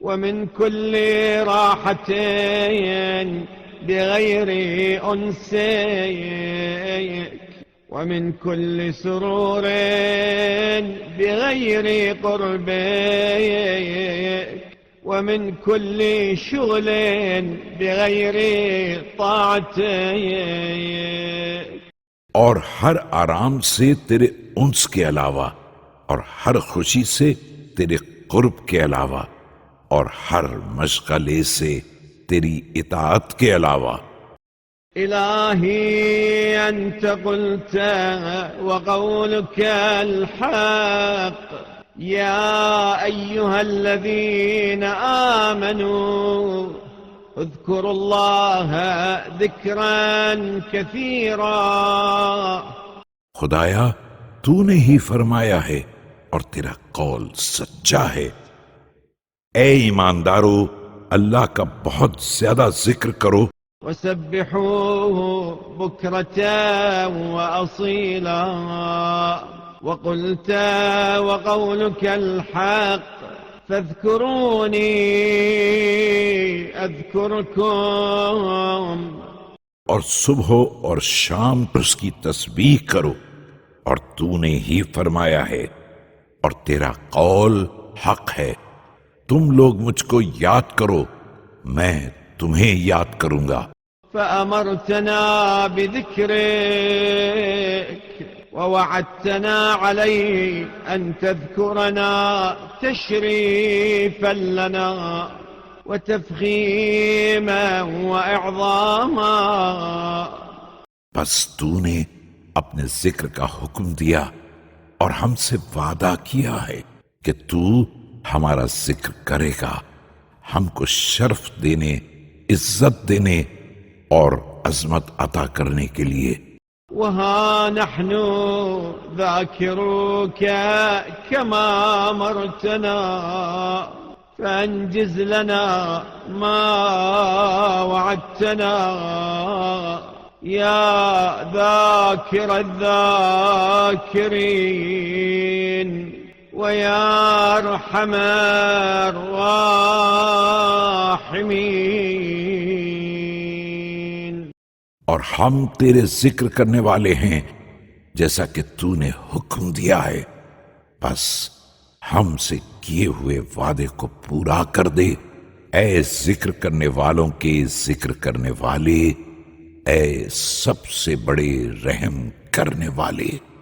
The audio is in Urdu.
ومن كل راحة بغير أنسك، ومن كل سرور بغير قربك، ومن كل شغل بغير طاعتك. اور ہر آرام سے تیرے انس کے علاوہ، اور ہر خوشی سے تیرے قرب کے علاوہ، اور ہر مشغلے سے تیری اطاعت کے علاوہ۔ إلهي أنت قلت وقولك الحق يا أيها الذين آمنوا اذكروا الله ذكرا كثيرا۔ خدایا تو نے ہی فرمایا ہے اور تیرا قول سچا ہے، اے ایماندارو اللہ کا بہت زیادہ ذکر کرو، وسبحوه بكرة وأصيلا، وقلت وقولك الحق فاذكروني أذكركم۔ اور صبح اور شام اس کی تسبیح کرو، اور تو نے ہی فرمایا ہے اور تیرا قول حق ہے، تم لوگ مجھ کو یاد کرو، میں تمہیں یاد کروں گا۔ فأمرتنا بذكرك ووعدتنا عليه أن تذكرنا تشريفا لنا وتفخيما وإعظاما۔ بس تو نے اپنے ذکر کا حکم دیا اور ہم سے وعدہ کیا ہے کہ تو ہمارا ذکر کرے گا، ہم کو شرف دینے، عزت دینے اور عظمت عطا کرنے کے لیے۔ وها نحن ذاكروك كما أمرتنا فانجز لنا ما وعدتنا يا ذاكر الذاكرين ويا أرحم الراحمين۔ اور ہم تیرے ذکر کرنے والے ہیں جیسا کہ تو نے حکم دیا ہے، بس ہم سے کیے ہوئے وعدے کو پورا کر دے، اے ذکر کرنے والوں کے ذکر کرنے والے، اے سب سے بڑے رحم کرنے والے۔